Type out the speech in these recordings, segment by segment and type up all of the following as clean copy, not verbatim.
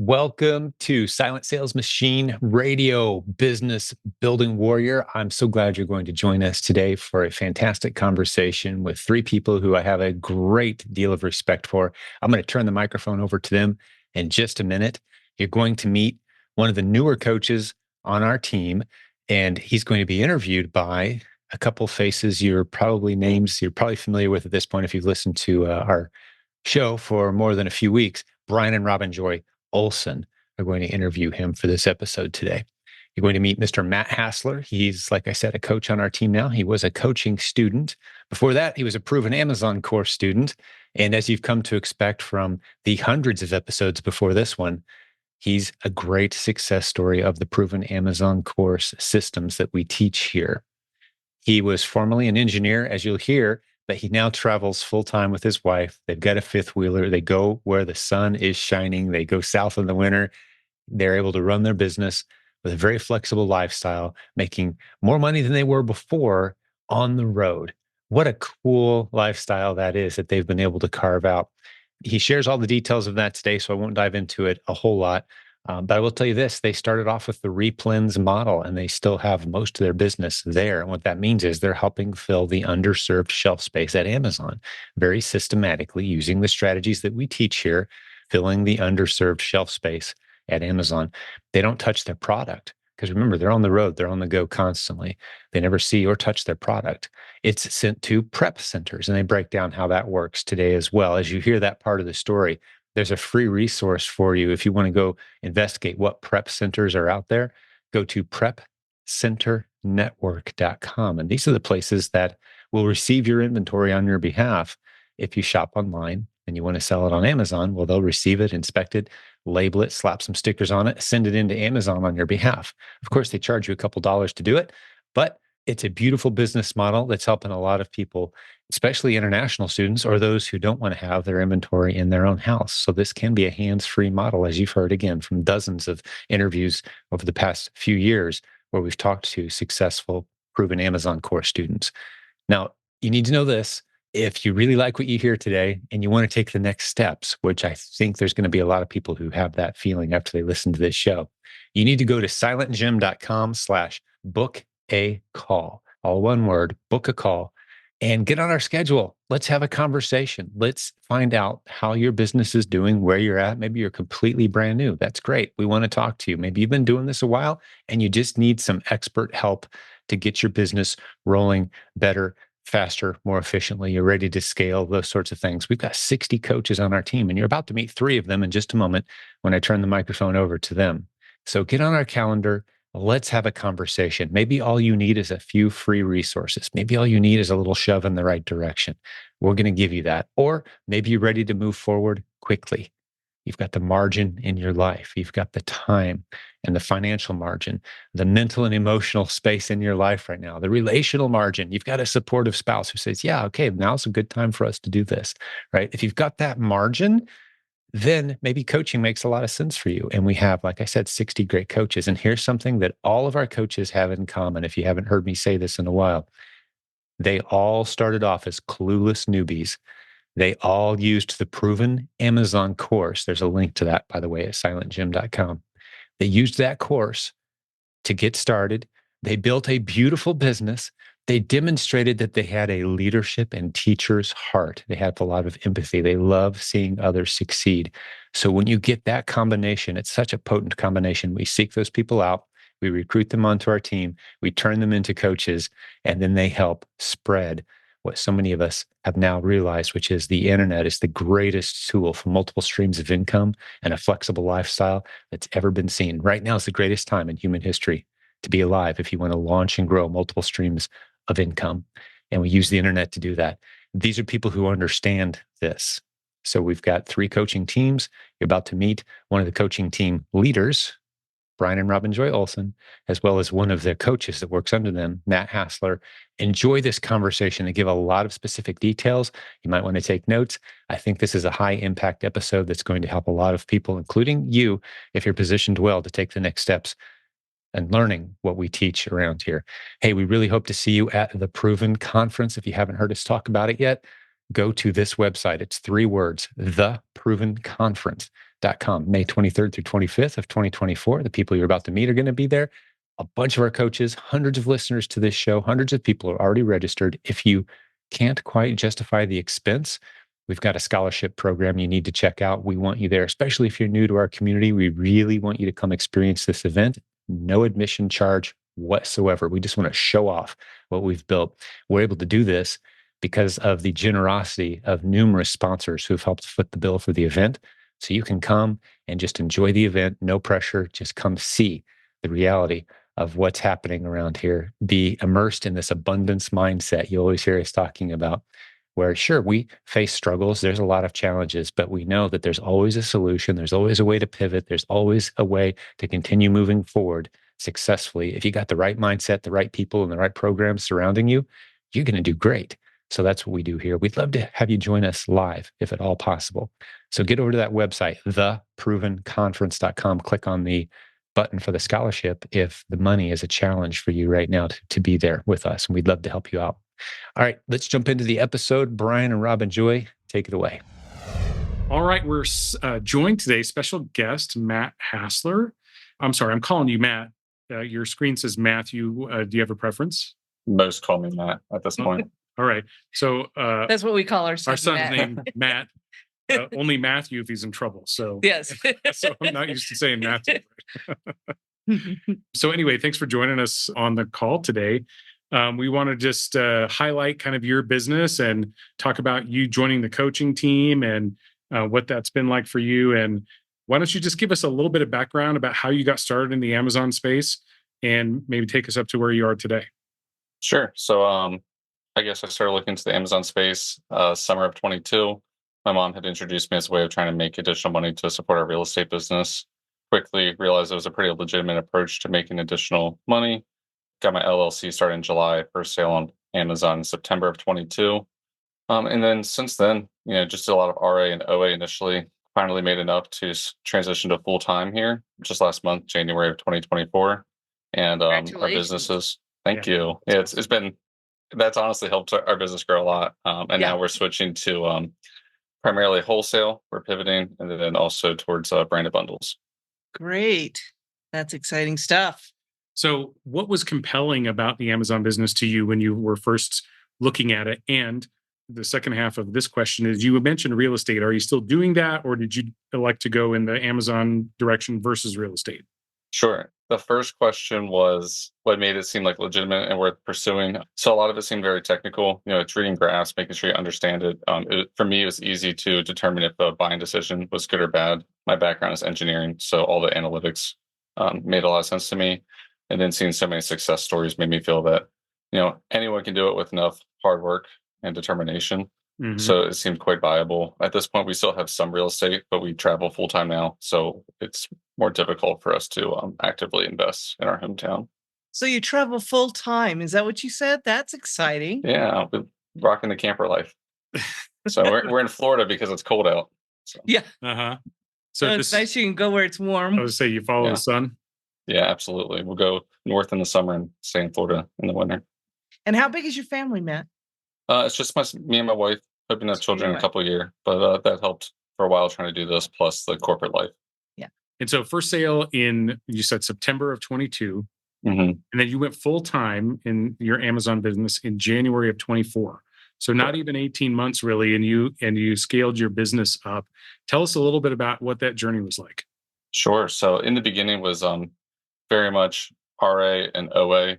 Welcome to Silent Sales Machine Radio Business Building Warrior. I'm so glad you're going to join us today for a fantastic conversation with three people who I have a great deal of respect for. I'm going to turn the microphone over to them in just a minute. You're going to meet one of the newer coaches on our team, and he's going to be interviewed by a couple faces names you're probably familiar with at this point if you've listened to our show for more than a few weeks. Brian and Robin Joy Olson are going to interview him for this episode today. You're going to meet Mr. Matt Hassler. He's, like I said, a coach on our team now. He was a coaching student. Before that, he was a proven Amazon course student. And as you've come to expect from the hundreds of episodes before this one, he's a great success story of the proven Amazon course systems that we teach here. He was formerly an engineer, as you'll hear, but he now travels full time with his wife. They've got a fifth wheeler. They go where the sun is shining. They go south in the winter. They're able to run their business with a very flexible lifestyle, making more money than they were before on the road. What a cool lifestyle that is that they've been able to carve out. He shares all the details of that today, so I won't dive into it a whole lot. But I will tell you this, they started off with the REPLENS model and they still have most of their business there. And what that means is they're helping fill the underserved shelf space at Amazon very systematically using the strategies that we teach here, filling the underserved shelf space at Amazon. They don't touch their product because remember, they're on the road, they're on the go constantly. They never see or touch their product. It's sent to prep centers and they break down how that works today as well. As you hear that part of the story, there's a free resource for you. If you want to go investigate what prep centers are out there, go to prepcenternetwork.com. And these are the places that will receive your inventory on your behalf. If you shop online and you want to sell it on Amazon, well, they'll receive it, inspect it, label it, slap some stickers on it, send it into Amazon on your behalf. Of course, they charge you a couple dollars to do it, but it's a beautiful business model that's helping a lot of people, especially international students or those who don't want to have their inventory in their own house. So this can be a hands-free model, as you've heard again from dozens of interviews over the past few years where we've talked to successful, proven Amazon course students. Now, you need to know this. If you really like what you hear today and you want to take the next steps, which I think there's going to be a lot of people who have that feeling after they listen to this show, you need to go to silentjim.com/book a call, all one word, book a call, and get on our schedule. Let's have a conversation. Let's find out how your business is doing, where you're at. Maybe you're completely brand new. That's great. We want to talk to you. Maybe you've been doing this a while and you just need some expert help to get your business rolling better, faster, more efficiently. You're ready to scale, those sorts of things. We've got 60 coaches on our team, and you're about to meet three of them in just a moment when I turn the microphone over to them. So get on our calendar. Let's have a conversation. Maybe all you need is a few free resources. Maybe all you need is a little shove in the right direction. We're going to give you that. Or maybe you're ready to move forward quickly. You've got the margin in your life. You've got the time and the financial margin, the mental and emotional space in your life right now, the relational margin. You've got a supportive spouse who says, yeah, okay, now's a good time for us to do this, right? If you've got that margin, then maybe coaching makes a lot of sense for you. And we have, like I said, 60 great coaches. And here's something that all of our coaches have in common. If you haven't heard me say this in a while, they all started off as clueless newbies. They all used the proven Amazon course. There's a link to that, by the way, at silentjim.com. They used that course to get started. They built a beautiful business. They demonstrated that they had a leadership and teacher's heart. They have a lot of empathy. They love seeing others succeed. So when you get that combination, it's such a potent combination. We seek those people out. We recruit them onto our team. We turn them into coaches, and then they help spread what so many of us have now realized, which is the internet is the greatest tool for multiple streams of income and a flexible lifestyle that's ever been seen. Right now is the greatest time in human history to be alive if you want to launch and grow multiple streams of income. And we use the internet to do that. These are people who understand this. So we've got 3 coaching teams. You're about to meet one of the coaching team leaders, Brian and Robin Joy Olson, as well as one of the coaches that works under them, Matt Hassler. Enjoy this conversation. They give a lot of specific details. You might want to take notes. I think this is a high impact episode that's going to help a lot of people, including you, if you're positioned well to take the next steps and learning what we teach around here. Hey, we really hope to see you at the Proven Conference. If you haven't heard us talk about it yet, go to this website. It's 3 words, theprovenconference.com, May 23rd through 25th of 2024. The people you're about to meet are going to be there. A bunch of our coaches, hundreds of listeners to this show, hundreds of people are already registered. If you can't quite justify the expense, we've got a scholarship program you need to check out. We want you there, especially if you're new to our community. We really want you to come experience this event. No admission charge whatsoever. We just want to show off what we've built. We're able to do this because of the generosity of numerous sponsors who've helped foot the bill for the event. So you can come and just enjoy the event, no pressure, just come see the reality of what's happening around here. Be immersed in this abundance mindset you always hear us talking about, where sure, we face struggles, there's a lot of challenges, but we know that there's always a solution, there's always a way to pivot, there's always a way to continue moving forward successfully. If you got the right mindset, the right people, and the right programs surrounding you, you're going to do great. So that's what we do here. We'd love to have you join us live, if at all possible. So get over to that website, theprovenconference.com, click on the button for the scholarship if the money is a challenge for you right now to be there with us. And we'd love to help you out. All right, let's jump into the episode. Brian and Rob and Joy, take it away. All right, we're joined today, special guest, Matt Hassler. I'm sorry, I'm calling you Matt. Your screen says Matthew. Do you have a preference? Most call me Matt at this point. All right. So that's what we call our son. Our son's Matt. named Matt. Only Matthew if he's in trouble. So yes. So I'm not used to saying Matthew. So anyway, thanks for joining us on the call today. We want to just highlight kind of your business and talk about you joining the coaching team and what that's been like for you. And why don't you just give us a little bit of background about how you got started in the Amazon space and maybe take us up to where you are today? Sure. So I guess I started looking into the Amazon space summer of 22. My mom had introduced me as a way of trying to make additional money to support our real estate business. Quickly realized it was a pretty legitimate approach to making additional money. Got my LLC started in July, first sale on Amazon in September of 22. And then since then, just did a lot of RA and OA initially. Finally made enough to transition to full time here just last month, January of 2024. And our businesses. Thank you. Yeah, it's been, that's honestly helped our business grow a lot. And now we're switching to primarily wholesale. We're pivoting, and then also towards branded bundles. Great. That's exciting stuff. So what was compelling about the Amazon business to you when you were first looking at it? And the second half of this question is, you mentioned real estate. Are you still doing that, or did you elect to go in the Amazon direction versus real estate? Sure. The first question was what made it seem like legitimate and worth pursuing. So a lot of it seemed very technical. It's reading graphs, making sure you understand it. For me, it was easy to determine if a buying decision was good or bad. My background is engineering, so all the analytics made a lot of sense to me. And then seeing so many success stories made me feel that, anyone can do it with enough hard work and determination. Mm-hmm. So it seemed quite viable. At this point, we still have some real estate, but we travel full time now. So it's more difficult for us to actively invest in our hometown. So you travel full time. Is that what you said? That's exciting. Yeah, we're rocking the camper life. So we're in Florida because it's cold out. So. Yeah. Uh-huh. So it's nice you can go where it's warm. I would say you follow the sun. Yeah, absolutely. We'll go north in the summer and stay in Florida in the winter. And how big is your family, Matt? It's just me and my wife, hoping to have children in a couple of years. But that helped for a while trying to do this, plus the corporate life. Yeah. And so first sale in, you said September of 22. Mm-hmm. And then you went full time in your Amazon business in January of 24. So not even 18 months really, and you scaled your business up. Tell us a little bit about what that journey was like. Sure. So in the beginning was very much RA and OA,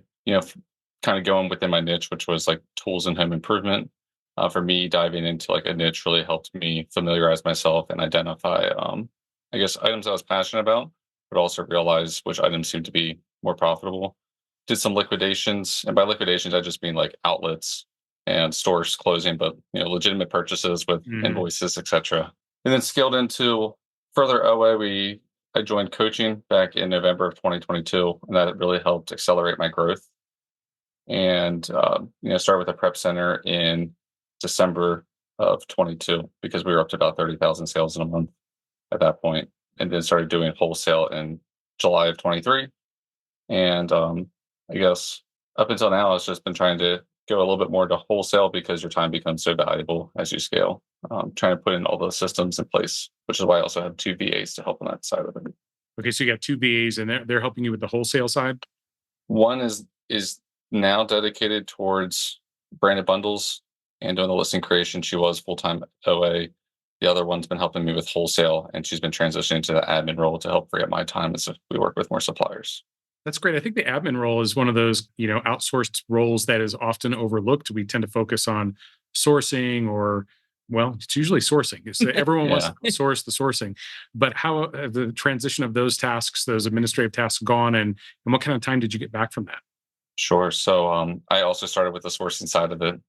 kind of going within my niche, which was like tools and home improvement. For me, diving into like a niche really helped me familiarize myself and identify, I guess, items I was passionate about, but also realize which items seemed to be more profitable. Did some liquidations, and by liquidations, I just mean like outlets and stores closing, but legitimate purchases with invoices, etc. And then scaled into further OA. I joined coaching back in November of 2022, and that really helped accelerate my growth. And started with a prep center in December of 22 because we were up to about 30,000 sales in a month at that point, and then started doing wholesale in July of 23. And I guess up until now, it's just been trying to go a little bit more to wholesale because your time becomes so valuable as you scale. Trying to put in all those systems in place, which is why I also have two VAs to help on that side of it. Okay, so you got two VAs, and they're helping you with the wholesale side. One is now dedicated towards branded bundles and doing the listing creation. She was full-time OA. The other one's been helping me with wholesale, and she's been transitioning to the admin role to help free up my time as we work with more suppliers. That's great. I think the admin role is one of those, outsourced roles that is often overlooked. We tend to focus on sourcing or, well, it's usually sourcing. Everyone wants Yeah. to source the sourcing. But how have the transition of those tasks, those administrative tasks gone, and what kind of time did you get back from that? Sure. So I also started with the sourcing side of it.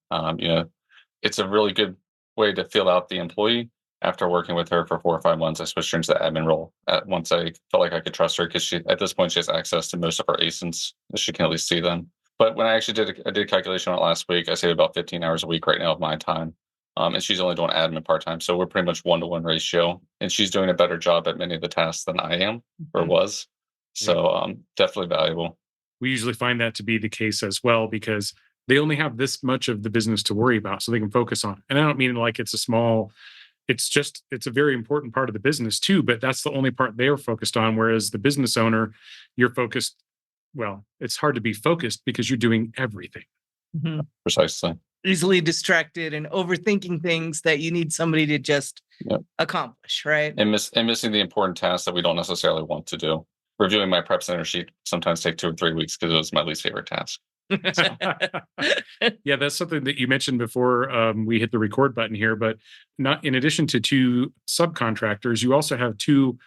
It's a really good way to feel out the employee. After working with her for 4 or 5 months, I switched her into the admin role. Once I felt like I could trust her, because at this point she has access to most of our ASINs, she can at least see them. But when I actually I did a calculation on it last week. I save about 15 hours a week right now of my time, and she's only doing admin part time. So we're pretty much 1-to-1 ratio, and she's doing a better job at many of the tasks than I am or Mhm. was. So definitely valuable. We usually find that to be the case as well because they only have this much of the business to worry about, so they can focus on. And I don't mean like it's a small. It's a very important part of the business too, but that's the only part they're focused on. Whereas the business owner, you're focused. Well, it's hard to be focused because you're doing everything. Mhm. Precisely. Easily distracted and overthinking things that you need somebody to just Yep. accomplish, right? And missing the important tasks that we don't necessarily want to do. Reviewing my prep center sheet sometimes take 2 or 3 weeks because it was my least favorite task. Yeah, that's something that you mentioned before we hit the record button here. But not in addition to two subcontractors, you also have two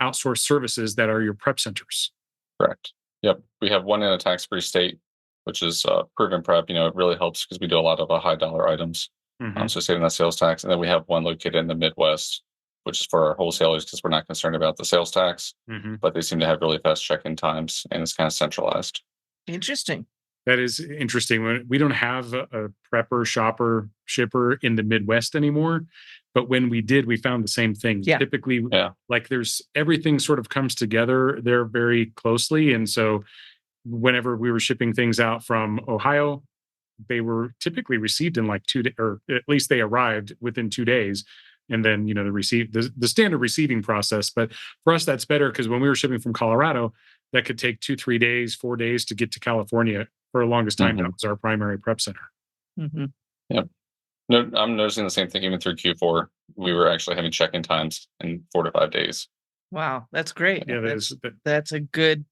outsourced services that are your prep centers. Correct. Yep. We have one in a tax-free state, which is proven prep. It really helps because we do a lot of high dollar items. Mhm. So saving that sales tax. And then we have one located in the Midwest, which is for our wholesalers because we're not concerned about the sales tax, Mhm. but they seem to have really fast check-in times and it's kind of centralized. Interesting. That is interesting. We don't have a prepper, shopper, shipper in the Midwest anymore. But when we did, we found the same thing. Yeah. Typically, Yeah. like there's everything sort of comes together there very closely. And so whenever we were shipping things out from Ohio, they were typically received in like 2 days, or at least they arrived within 2 days. And then, the standard receiving process. But for us, that's better because when we were shipping from Colorado, that could take 2, 3 days, 4 days to get to California. For the longest time, that Mhm. was our primary prep center. Mhm. Yep. No, I'm noticing the same thing even through Q4. We were actually having check-in times in 4 to 5 days. Wow, that's great. Yeah, that That's a good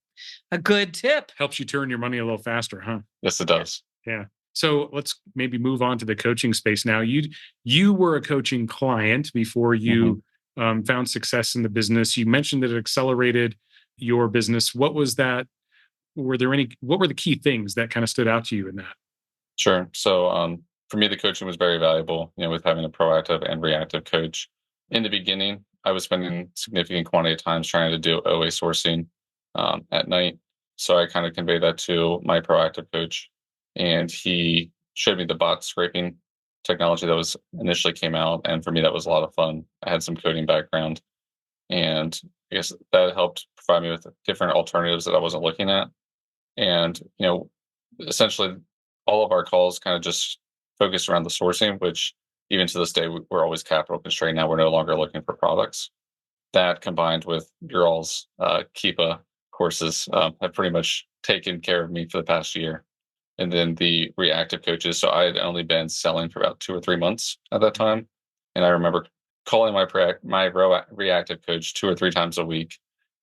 tip. helps you turn your money a little faster, huh? Yes, it does. Yeah. So let's maybe move on to the coaching space now. You were a coaching client before you found success in the business. You mentioned that it accelerated your business. What was that? What were the key things that kind of stood out to you in that? Sure. So for me, the coaching was very valuable, with having a proactive and reactive coach. In the beginning, I was spending significant quantity of times trying to do OA sourcing at night. So I kind of conveyed that to my proactive coach, and he showed me the bot scraping technology that was initially came out. And for me, that was a lot of fun. I had some coding background, and I guess that helped provide me with different alternatives that I wasn't looking at. And, essentially all of our calls kind of just focused around the sourcing, which even to this day, we're always capital constrained. Now we're no longer looking for products. That combined with your all's Keepa courses have pretty much taken care of me for the past year. And then the reactive coaches. So I had only been selling for about 2 or 3 months at that time. And I remember calling my reactive coach 2 or 3 times a week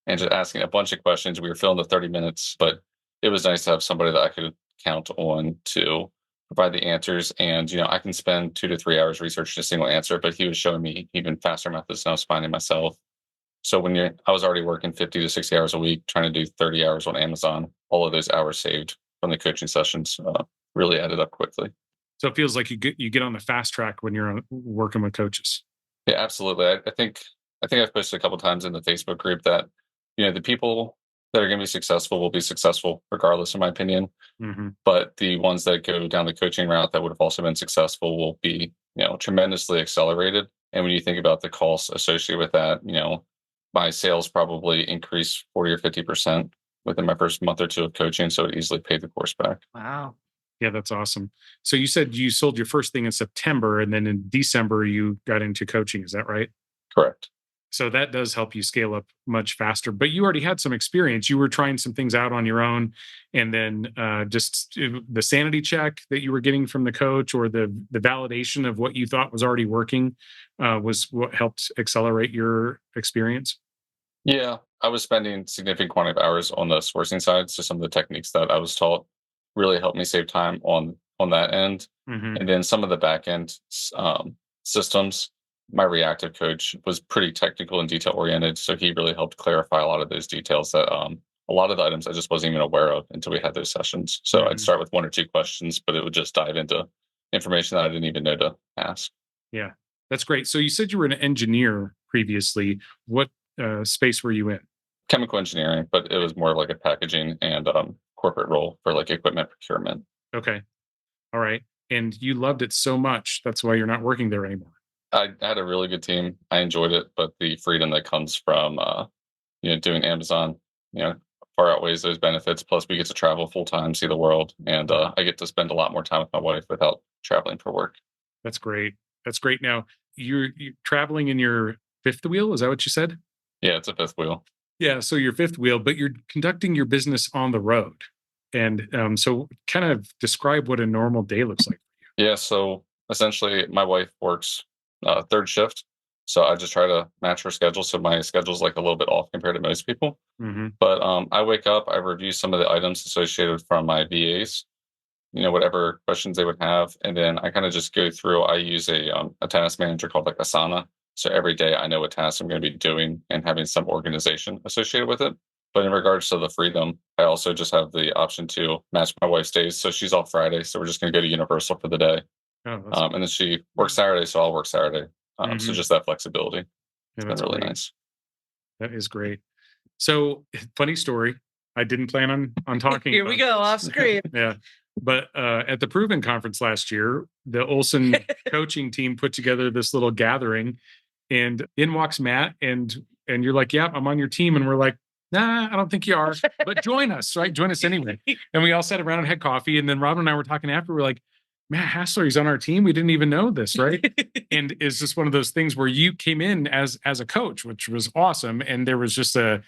and just asking a bunch of questions. We were filling the 30 minutes, but it was nice to have somebody that I could count on to provide the answers. And, I can spend 2 to 3 hours researching a single answer, but he was showing me even faster methods than I was finding myself. So I was already working 50 to 60 hours a week, trying to do 30 hours on Amazon. All of those hours saved from the coaching sessions really added up quickly. So it feels like you get on the fast track when you're working with coaches. Yeah, absolutely. I think I've posted a couple times in the Facebook group that the people that are going to be successful will be successful regardless, in my opinion. Hmm. But the ones that go down the coaching route that would have also been successful will be tremendously accelerated. And when you think about the costs associated with that, my sales probably increased 40 or 50% within my first month or two of coaching, so it easily paid the course back. Wow. Yeah, that's awesome. So you said you sold your first thing in September, and then in December you got into coaching. Is that right? Correct. So that does help you scale up much faster. But you already had some experience. You were trying some things out on your own, and then the sanity check that you were getting from the coach, or the validation of what you thought was already working, was what helped accelerate your experience. Yeah, I was spending significant quantity of hours on the sourcing side, so some of the techniques that I was taught really helped me save time on that end. Hmm. And then some of the back end systems, my reactive coach was pretty technical and detail oriented, so he really helped clarify a lot of those details that a lot of the items I just wasn't even aware of until we had those sessions. So I'd Hmm. start with one or two questions, but it would just dive into information that I didn't even know to ask. Yeah, that's great. So you said you were an engineer previously. What space were you in? Chemical engineering, but it was more like a packaging and corporate role for like equipment procurement. Okay, all right. And you loved it so much. That's why you're not working there anymore. I had a really good team. I enjoyed it, but the freedom that comes from doing Amazon, you know, far outweighs those benefits. Plus, we get to travel full time, see the world, and I get to spend a lot more time with my wife without traveling for work. That's great. That's great. Now you're traveling in your fifth wheel. Is that what you said? Yeah, it's a fifth wheel. Yeah. So your fifth wheel, but you're conducting your business on the road. And so kind of describe what a normal day looks like. Yeah, so essentially, my wife works third shift, so I just try to match her schedule. So my schedule's like a little bit off compared to most people. Hmm. But I wake up, I review some of the items associated from my VAs, whatever questions they would have, and then I kind of just go through. I use a task manager called like Asana, so every day I know what tasks I'm going to be doing and having some organization associated with it. But in regards to the freedom, I also just have the option to match my wife's days. So she's off Friday, so we're just going to go to Universal for the day, Oh, that's and then she works Saturday, so I'll work Saturday. So hmm just that flexibility, yeah, it's been that's really great. nice. That is great. So funny story. I didn't plan on talking Here we about go off screen. yeah. But at the Proven Conference last year, the Olson coaching team put together this little gathering, and in walks Matt, and you're like, "Yeah, I'm on your team," and we're like, "Nah, I don't think you are, but join us, right? Join us anyway." And we all sat around and had coffee, and then Robin and I were talking after. We're like, "Matt Hassler, he's on our team. We didn't even know this, right?" And it's just one of those things where you came in as a coach, which was awesome, and there was just a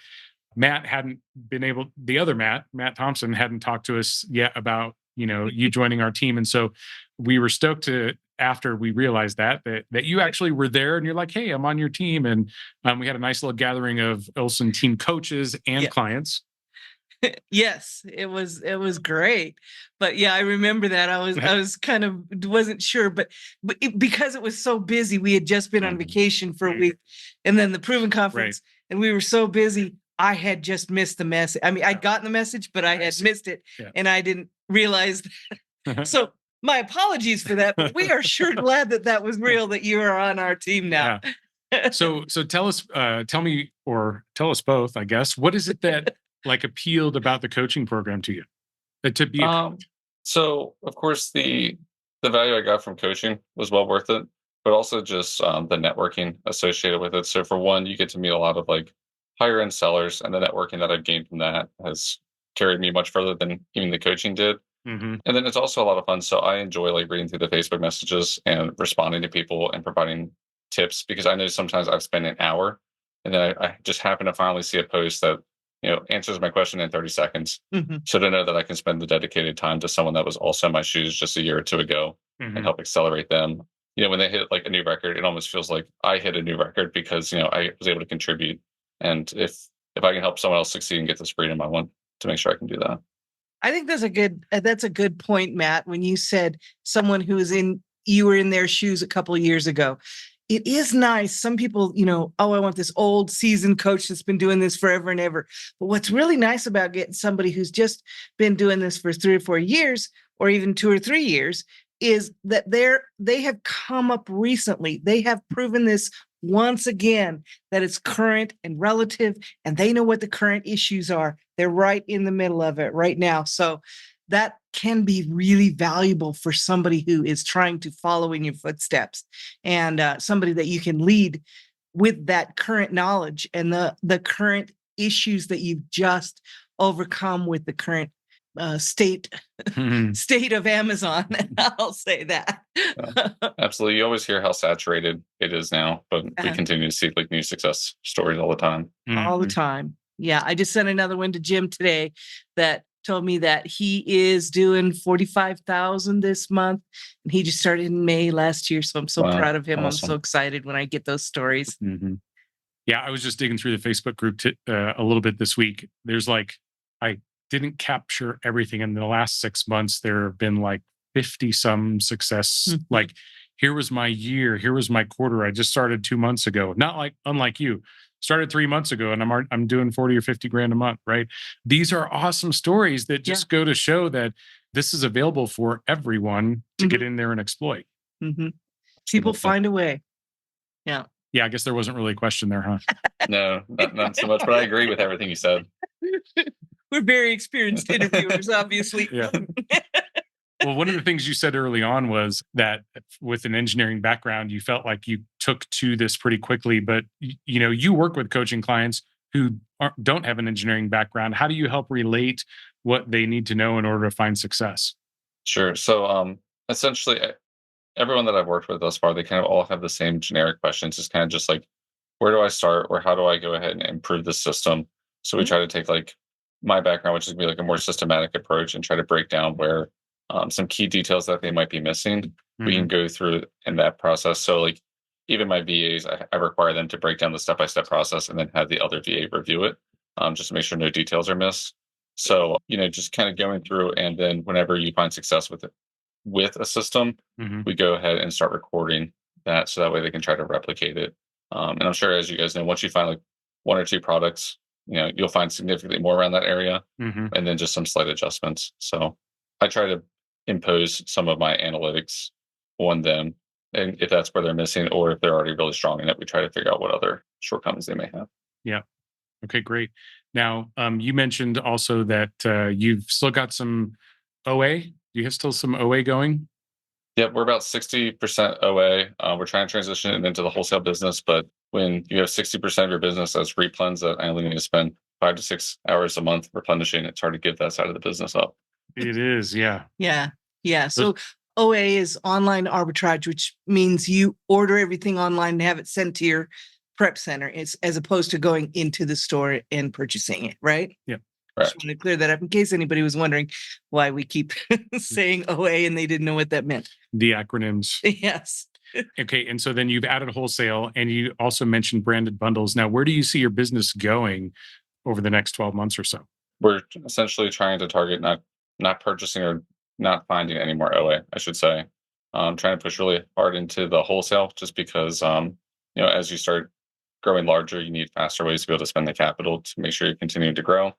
Matt hadn't been able, the other Matt Thompson hadn't talked to us yet about, you joining our team. And so we were stoked to, after we realized that you actually were there and you're like, "Hey, I'm on your team." And we had a nice little gathering of Olson team coaches and Yeah. clients. Yes, it was great. But yeah, I remember that. I was kind of wasn't sure, but because it was so busy, we had just been on Mhm. vacation for a week, and then the Proven Conference, and we were so busy. I had just missed the message. I mean, I'd gotten the message, but I had missed it, Yeah. and I didn't realize. So my apologies for that. But we are sure glad that was real. That you are on our team now. Yeah. So tell me, or tell us both, I guess, what is it that like appealed about the coaching program to you? To be a Um, so of course the value I got from coaching was well worth it, but also just the networking associated with it. So for one, you get to meet a lot of like higher end sellers, and the networking that I've gained from that has carried me much further than even the coaching did. Mhm. And then it's also a lot of fun. So I enjoy like reading through the Facebook messages and responding to people and providing tips, because I know sometimes I've spent an hour and then I just happen to finally see a post that, answers my question in 30 seconds. Mhm. So to know that I can spend the dedicated time to someone that was also in my shoes just a year or two ago and Mhm. help accelerate them. When they hit like a new record, it almost feels like I hit a new record because, I was able to contribute. And if I can help someone else succeed and get this freedom, I want to make sure I can do that. I think that's a good point, Matt. When you said someone who is you were in their shoes a couple of years ago. It is nice. Some people, oh, I want this old seasoned coach that's been doing this forever and ever. But what's really nice about getting somebody who's just been doing this for 3 or 4 years, or even 2 or 3 years, is that they have come up recently. They have proven this once again, that it's current and relative, and they know what the current issues are. They're right in the middle of it right now. So that can be really valuable for somebody who is trying to follow in your footsteps, and somebody that you can lead with that current knowledge and the current issues that you've just overcome with the current state Mhm. state of Amazon. I'll say that. Absolutely. You always hear how saturated it is now, but we Uh, continue to see like new success stories all the time. all the Mhm. time. Yeah, I just sent another one to Jim today that told me that he is doing 45,000 this month, and he just started in May last year. So I'm so Wow. proud of him. I'm so Awesome. excited when I get those stories. Mhm. Yeah, I was just digging through the Facebook group a little bit this week. There's like, I didn't capture everything in the last 6 months. There have been like 50 some success. Mhm. Like, here was my year. Here was my quarter. I just started 2 months ago. Not like, unlike you, started 3 months ago, and I'm doing 40 or 50 grand a month. Right? These are awesome stories that Yeah. just go to show that this is available for everyone to get Mhm. in there and exploit. hmm People Absolutely. find a way. Yeah. Yeah, I guess there wasn't really a question there, huh? No, not so much, but I agree with everything you said. We're very experienced interviewers, obviously. Yeah. Well, one of the things you said early on was that with an engineering background, you felt like you took to this pretty quickly. But you work with coaching clients who don't have an engineering background. How do you help relate what they need to know in order to find success? Sure. So, essentially, everyone that I've worked with thus far, they kind of all have the same generic questions. It's kind of just like, where do I start, or how do I go ahead and improve the system? So we Mhm. try to take like my background, which is gonna be like a more systematic approach, and try to break down where some key details that they might be missing. We can Mhm. go through in that process. So like even my VAs, I require them to break down the step-by-step process and then have the other VA review it, just to make sure no details are missed. So just kind of going through, and then whenever you find success with it with a system, Mhm. we go ahead and start recording that, so that way they can try to replicate it. And I'm sure, as you guys know, once you find like one or two products, you'll find significantly more around that area, Mhm. and then just some slight adjustments. So I try to impose some of my analytics on them, and if that's where they're missing, or if they're already really strong in it, we try to figure out what other shortcomings they may have. Yeah. Okay, great. Now, you mentioned also that you've still got some OA. Do you have still some OA going? Yep, we're about 60% OA. We're trying to transition it into the wholesale business, but when you have 60% of your business as replens that I only need to spend 5 to 6 hours a month replenishing, it's hard to give that side of the business up. It is, yeah. Yeah. Yeah. Those- So OA is online arbitrage, which means you order everything online and have it sent to your prep center. It's as opposed to going into the store and purchasing it, right? Yeah. Just Correct. want to clear that up in case anybody was wondering why we keep saying OA and they didn't know what that meant. The acronyms. Yes. Okay, and so then you've added wholesale, and you also mentioned branded bundles. Now, where do you see your business going over the next 12 months or so? We're essentially trying to target not purchasing or not finding any more OA, I should say. Trying to push really hard into the wholesale, just because as you start growing larger, you need faster ways to be able to spend the capital to make sure you're continuing to grow.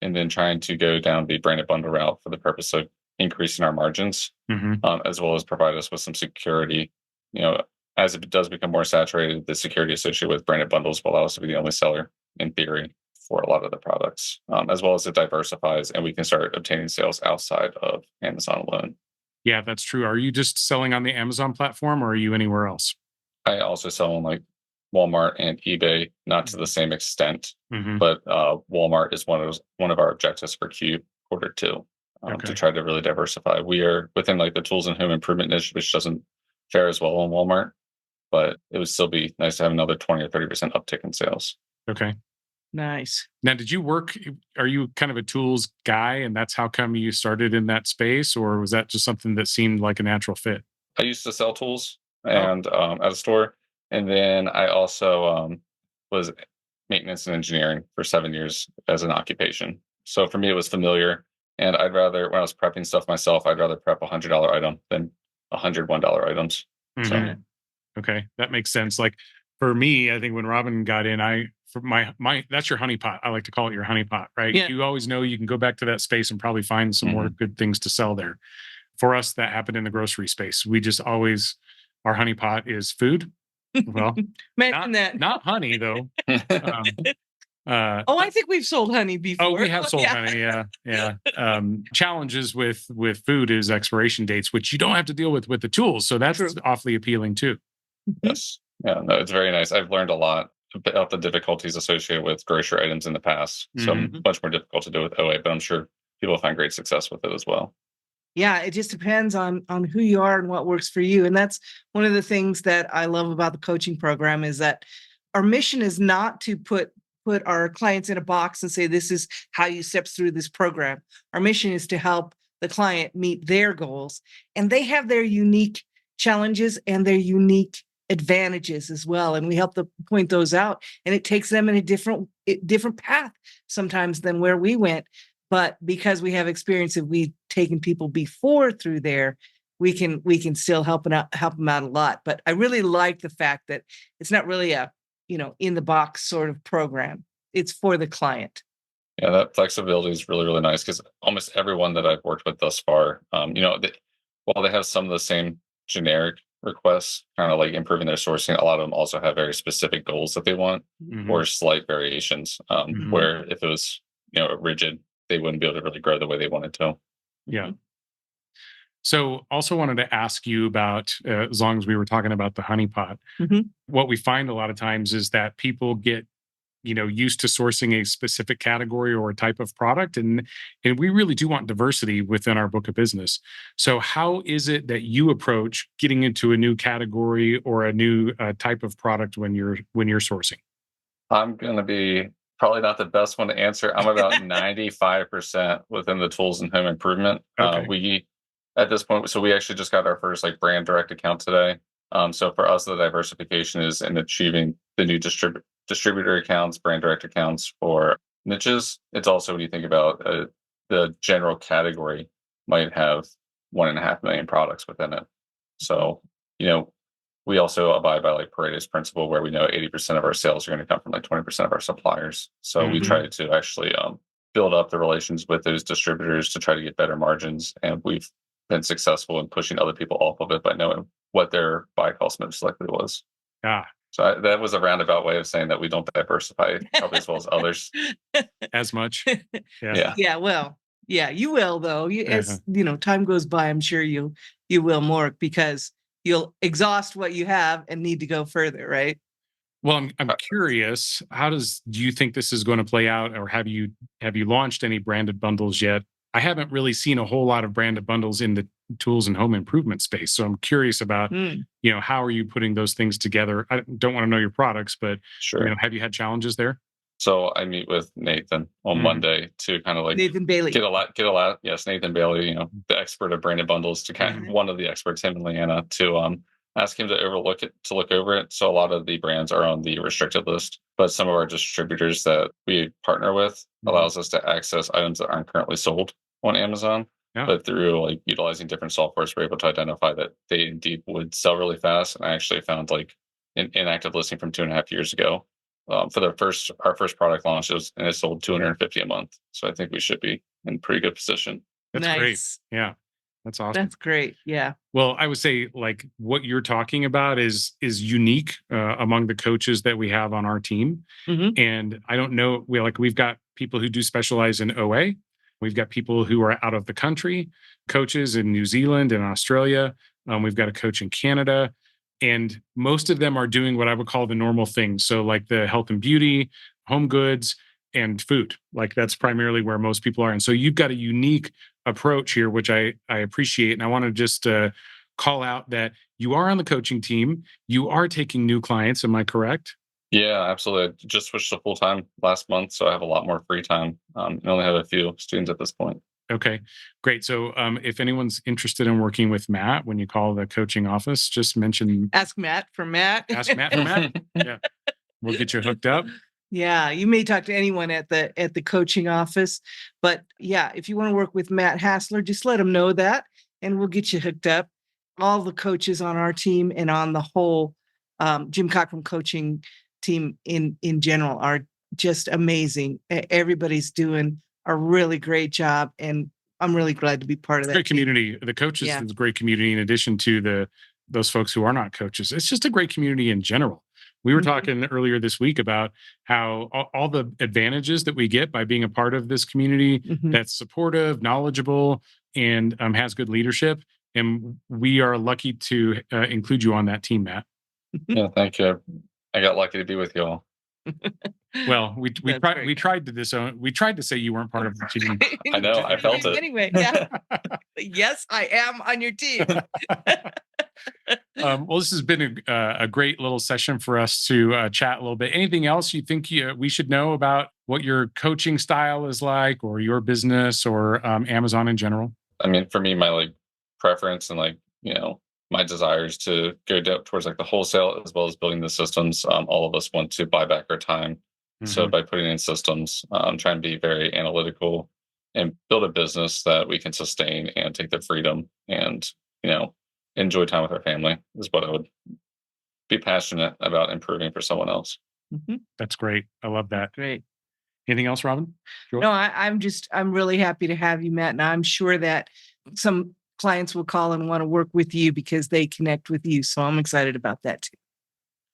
And then trying to go down the branded bundle route for the purpose of increasing our margins, Mhm. as well as provide us with some security. You know, as it does become more saturated, the security associated with branded bundles will allow us to be the only seller in theory for a lot of the products, as well as it diversifies, and we can start obtaining sales outside of Amazon alone. Yeah, that's true. Are you just selling on the Amazon platform, or are you anywhere else? I also sell on like Walmart and eBay, not to the same extent, Mhm. but Walmart is one of our objectives for Q2, to Okay. try to really diversify. We are within like the tools and home improvement niche, which doesn't fare as well on Walmart, but it would still be nice to have another 20 or 30% uptick in sales. Okay. Nice. Now, are you kind of a tools guy, and that's how come you started in that space, or was that just something that seemed like a natural fit? I used to sell tools Oh, and at a store, and then I also was maintenance and engineering for 7 years as an occupation. So for me, it was familiar, and I'd rather, when I was prepping stuff myself, I'd rather prep $100 item than $101 items. So mhm. Okay, that makes sense. Like for me, I think when Robin got in, for my that's your honeypot. I like to call it your honeypot, right? Yeah. You always know you can go back to that space and probably find some more mhm. good things to sell there. For us, that happened in the grocery space. We just always our honeypot is food. Well, Imagine that. not honey though. Um, Oh, I think we've sold honey before. oh, we have sold Yeah. honey. Yeah, yeah. Challenges with food is expiration dates, which you don't have to deal with the tools. So that's True. awfully appealing too. Yes. Yeah, no, it's very nice. I've learned a lot about the difficulties associated with grocery items in the past. So Mhm. much more difficult to do with OA, but I'm sure people find great success with it as well. Yeah, it just depends on who you are and what works for you. And that's one of the things that I love about the coaching program is that our mission is not to put our clients in a box and say this is how you step through this program. Our mission is to help the client meet their goals, and they have their unique challenges and their unique advantages as well, and we help to point those out, and it takes them in a different path sometimes than where we went. But because we have experience and we've taken people before through there, we can still help them out a lot. But I really like the fact that it's not really a in the box sort of program. It's for the client. Yeah, that flexibility is really, really nice because almost everyone that I've worked with thus far, while they have some of the same generic requests, kind of like improving their sourcing, a lot of them also have very specific goals that they want or slight variations. Where if it was rigid, they wouldn't be able to really grow the way they wanted to. Yeah. So also wanted to ask you about, as long as we were talking about the honeypot, what we find a lot of times is that people get, used to sourcing a specific category or a type of product. And we really do want diversity within our book of business. So how is it that you approach getting into a new category or a new type of product when you're sourcing? I'm going to be probably not the best one to answer. I'm about 95% within the tools and home improvement. Okay. We at this point, so we actually just got our first brand direct account today. So for us, the diversification is in achieving the new distributor accounts, brand direct accounts for niches. It's also when you think about the general category might have 1.5 million products within it. So we also abide by Pareto's principle, where we know 80% of our sales are going to come from 20% of our suppliers. So we try to actually build up the relations with those distributors to try to get better margins, and we've been successful in pushing other people off of it by knowing what their buy cost most likely was. So that was a roundabout way of saying that we don't diversify probably as well as others. As much. Yeah. Well, yeah, you will though. As time goes by, I'm sure you will more, because you'll exhaust what you have and need to go further, right? Well, I'm curious. Do you think this is going to play out, or have you launched any branded bundles yet? I haven't really seen a whole lot of branded bundles in the tools and home improvement space, so I'm curious about how are you putting those things together? I don't want to know your products, but sure. Have you had challenges there? So I meet with Nathan on Monday to kind of Nathan Bailey. get a lot. Yes, Nathan Bailey, the expert of branded bundles, to kind of one of the experts, him and Leanna, to ask him to look over it. So a lot of the brands are on the restricted list, but some of our distributors that we partner with allows us to access items that aren't currently sold on Amazon. Yeah. But through utilizing different softwares, we're able to identify that they indeed would sell really fast. And I actually found an inactive listing from 2.5 years ago. For our first product launch, it sold 250 a month. So I think we should be in pretty good position. That's Nice. great. Yeah, that's awesome. That's great. Yeah. Well, I would say what you're talking about is unique among the coaches that we have on our team. And I don't know, we've got people who do specialize in OA. We've got people who are out of the country, coaches in New Zealand and Australia. We've got a coach in Canada. And most of them are doing what I would call the normal things. So the health and beauty, home goods, and food. That's primarily where most people are. And so you've got a unique approach here, which I appreciate. And I want to just call out that you are on the coaching team. You are taking new clients. Am I correct? Yeah, absolutely. I just switched to full-time last month, so I have a lot more free time. I only have a few students at this point. Okay, great. So if anyone's interested in working with Matt, when you call the coaching office, just mention... Ask Matt for Matt. Ask Matt for Matt. Yeah, we'll get you hooked up. Yeah, you may talk to anyone at the coaching office, but yeah, if you want to work with Matt Hassler, just let him know that, and we'll get you hooked up. All the coaches on our team and on the whole Jim Cockrum coaching team in general are just amazing. Everybody's doing a really great job, and I'm really glad to be part of that. Great community. The coaches is a great community in addition to those folks who are not coaches. It's just a great community in general. We were talking earlier this week about how all the advantages that we get by being a part of this community that's supportive, knowledgeable, and has good leadership. And we are lucky to include you on that team, Matt. Yeah, thank you. I got lucky to be with you all. Well, That's very we good. tried to disown. We tried to say you weren't part of the team. I know, I felt it. Anyway, yeah. Yes, I am on your team. Well, this has been a great little session for us to chat a little bit. Anything else you think we should know about what your coaching style is like, or your business, or Amazon in general? I mean, for me, my like preference and like, my desires to go towards like the wholesale as well as building the systems. All of us want to buy back our time. So Mhm. by putting in systems, trying to be very analytical and build a business that we can sustain and take the freedom and, enjoy time with our family is what I would be passionate about improving for someone else. That's great. I love that. Great. Anything else, Robin? Joy? No, I'm really happy to have you, Matt. And I'm sure that some clients will call and want to work with you because they connect with you. So I'm excited about that too.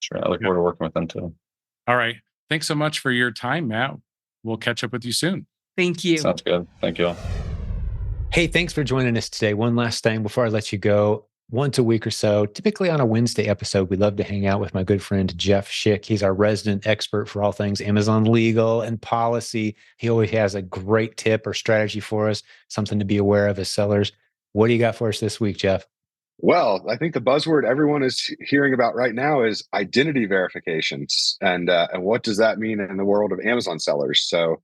Sure. I look forward to working with them too. All right. Thanks so much for your time, Matt. We'll catch up with you soon. Thank you. Sounds good. Thank you all. Hey, thanks for joining us today. One last thing before I let you go. Once a week or so, typically on a Wednesday episode, we love to hang out with my good friend Jeff Schick. He's our resident expert for all things Amazon legal and policy. He always has a great tip or strategy for us, something to be aware of as sellers. What do you got for us this week, Jeff? Well, I think the buzzword everyone is hearing about right now is identity verifications, and what does that mean in the world of Amazon sellers? So,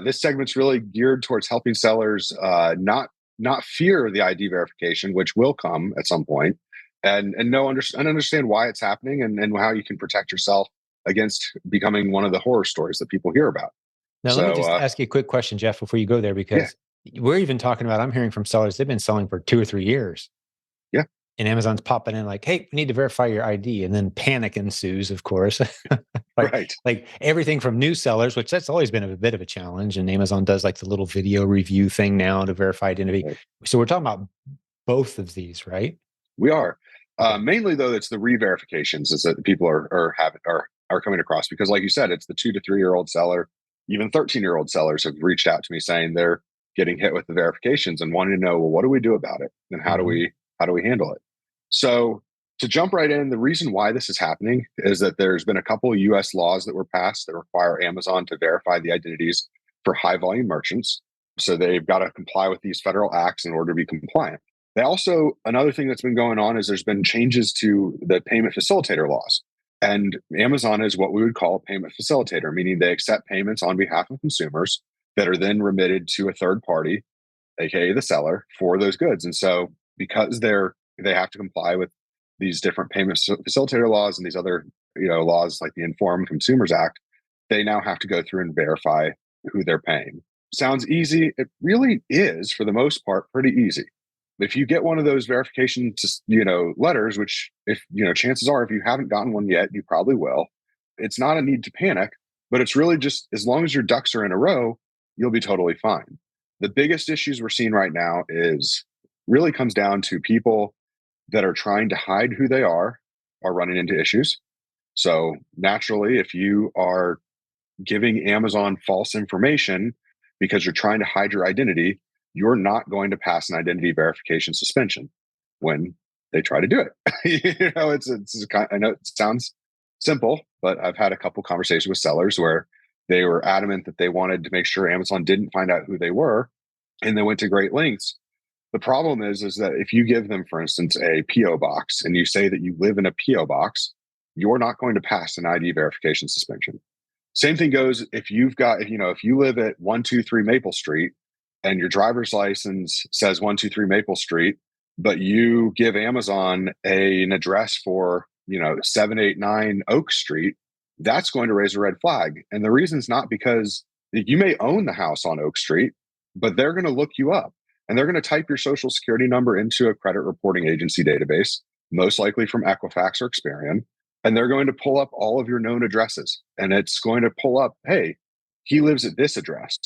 this segment's really geared towards helping sellers not fear the ID verification, which will come at some point, and understand why it's happening and how you can protect yourself against becoming one of the horror stories that people hear about. Now, let me So, just ask you a quick question, Jeff, before you go there, yeah, because we're even talking about, I'm hearing from sellers, they've been selling for 2 or 3 years. yeah, And Amazon's popping in like, hey, we need to verify your ID. And then panic ensues, of course. right. like everything from new sellers, which that's always been a bit of a challenge. And Amazon does like the little video review thing now to verify identity. Right. So we're talking about both of these, right? We are. Okay. Mainly, though, it's the re-verifications is that people are coming across because, like you said, it's the 2 to 3-year-old seller, even 13-year-old sellers have reached out to me saying they're getting hit with the verifications and wanting to know, well, what do we do about it, and how do we handle it? So, to jump right in, the reason why this is happening is that there's been a couple of U.S. laws that were passed that require Amazon to verify the identities for high volume merchants. So they've got to comply with these federal acts in order to be compliant. They also, another thing that's been going on is there's been changes to the payment facilitator laws. And Amazon is what we would call a payment facilitator, meaning they accept payments on behalf of consumers that are then remitted to a third party, aka the seller, for those goods. And so because they have to comply with these different payment facilitator laws and these other laws like the Informed Consumers Act, they now have to go through and verify who they're paying. Sounds easy. It really is, for the most part, pretty easy. If you get one of those verification letters, which if chances are if you haven't gotten one yet, you probably will. It's not a need to panic, but it's really just as long as your ducks are in a row, you'll be totally fine. The biggest issues we're seeing right now is really comes down to people that are trying to hide who they are running into issues. So naturally, if you are giving Amazon false information because you're trying to hide your identity, you're not going to pass an identity verification suspension when they try to do it. I know it sounds simple, but I've had a couple conversations with sellers where they were adamant that they wanted to make sure Amazon didn't find out who they were, and they went to great lengths. The problem is that if you give them, for instance, a PO box and you say that you live in a PO box, you're not going to pass an ID verification suspension. Same thing goes if if you live at 123 Maple Street and your driver's license says 123 Maple Street, but you give Amazon an address for 789 Oak Street, that's going to raise a red flag. And the reason is not because you may own the house on Oak Street, but they're going to look you up. And they're going to type your social security number into a credit reporting agency database, most likely from Equifax or Experian. And they're going to pull up all of your known addresses. And it's going to pull up, hey, he lives at this address.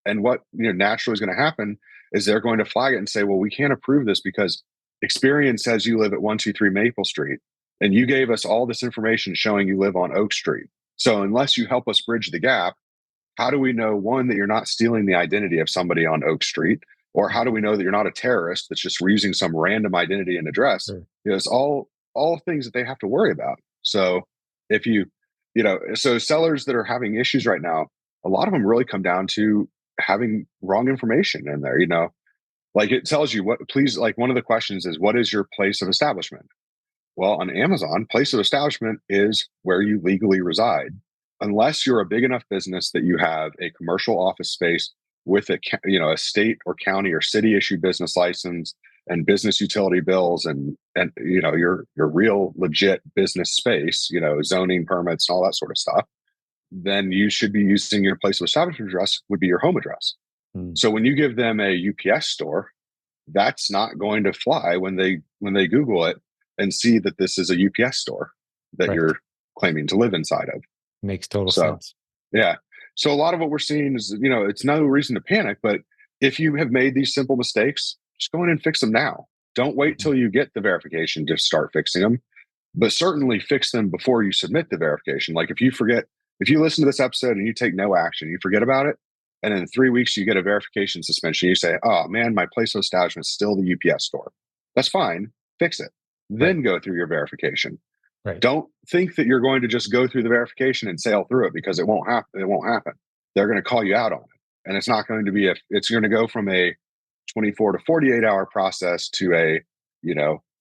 And what naturally is going to happen is they're going to flag it and say, well, we can't approve this because Experian says you live at 123 Maple Street. And you gave us all this information showing you live on Oak Street. So unless you help us bridge the gap, how do we know, one, that you're not stealing the identity of somebody on Oak Street? Or how do we know that you're not a terrorist that's just using some random identity and address? Sure. It's all things that they have to worry about. So if you So sellers that are having issues right now, a lot of them really come down to having wrong information in there. Like it tells you like one of the questions is, what is your place of establishment? Well, on Amazon, place of establishment is where you legally reside. Unless you're a big enough business that you have a commercial office space with a state or county or city issued business license and business utility bills and your real legit business space, zoning permits and all that sort of stuff, then you should be using your place of establishment address would be your home address. So when you give them a UPS store, that's not going to fly when they Google it and see that this is a UPS store that Right. you're claiming to live inside of. Makes total So, sense. yeah. So a lot of what we're seeing is, it's no reason to panic, but if you have made these simple mistakes, just go in and fix them now. Don't wait till you get the verification to start fixing them, but certainly fix them before you submit the verification. Like if you listen to this episode and you take no action, you forget about it, and in 3 weeks you get a verification suspension, you say, oh man, my place of establishment is still the UPS store. That's fine. Fix it. Then go through your verification. Right. Don't think that you're going to just go through the verification and sail through it, because it won't happen. It won't happen. They're going to call you out on it. And it's not going to be it's going to go from a 24 to 48 hour process to a,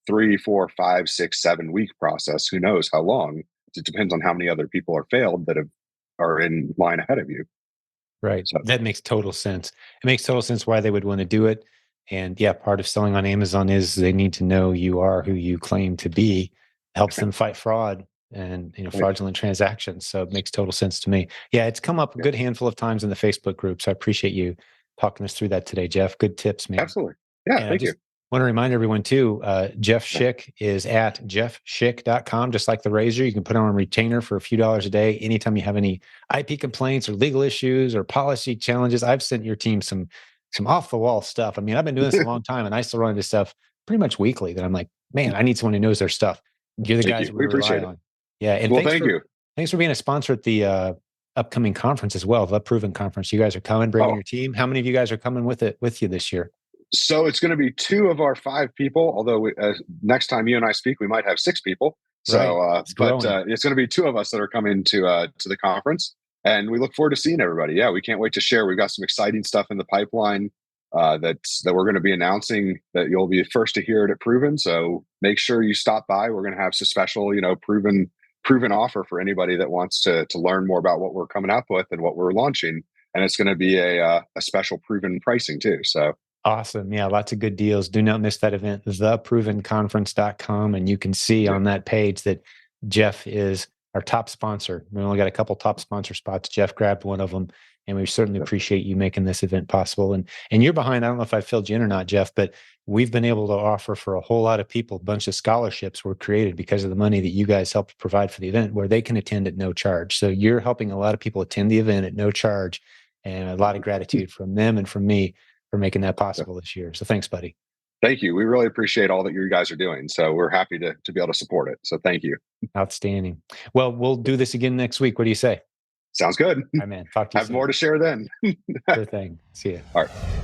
3, 4, 5, 6, 7 week process. Who knows how long? It depends on how many other people are failed that are in line ahead of you. Right. So, That makes total sense. It makes total sense why they would want to do it. And yeah, part of selling on Amazon is they need to know you are who you claim to be. Helps them fight fraud and fraudulent transactions. So it makes total sense to me. Yeah, it's come up a good handful of times in the Facebook group. So I appreciate you talking us through that today, Jeff. Good tips, man. absolutely. Yeah, And thank you. want to remind everyone too, Jeff Schick is at jeffschick.com, just like the razor. You can put on a retainer for a few dollars a day. Anytime you have any IP complaints or legal issues or policy challenges, I've sent your team some off the wall stuff. I mean, I've been doing this a long time and I still run into stuff pretty much weekly that I'm like, man, I need someone who knows their stuff. You're the Thank guys you. we We rely appreciate it. on. Yeah. And Well, thank you. Thanks for being a sponsor at the upcoming conference as well, the Proven Conference. You guys are coming, bringing Oh. your team. How many of you guys are coming with you this year? So it's going to be 2 of our 5 people. Although next time you and I speak, we might have 6 people. So, Right. it's going to be 2 of us that are coming to the conference, and we look forward to seeing everybody. Yeah, we can't wait to share. We've got some exciting stuff in the pipeline that we're going to be announcing that you'll be the first to hear it at Proven. So make sure you stop by. We're going to have some special, proven offer for anybody that wants to learn more about what we're coming up with and what we're launching. And it's going to be a special Proven pricing too. So. Awesome. Yeah, lots of good deals. Do not miss that event, theprovenconference.com. And you can see on that page that Jeff is our top sponsor. We only got a couple top sponsor spots. Jeff grabbed one of them. And we certainly appreciate you making this event possible. And you're behind, I don't know if I filled you in or not, Jeff, but we've been able to offer for a whole lot of people, a bunch of scholarships were created because of the money that you guys helped provide for the event, where they can attend at no charge. So you're helping a lot of people attend the event at no charge. And a lot of gratitude from them and from me for making that possible this year. So thanks, buddy. Thank you. We really appreciate all that you guys are doing. So we're happy to be able to support it. So thank you. Outstanding. Well, we'll do this again next week. What do you say? Sounds good. All right, man. Talk to you Have soon. more to share then. Sure thing. See you. All right.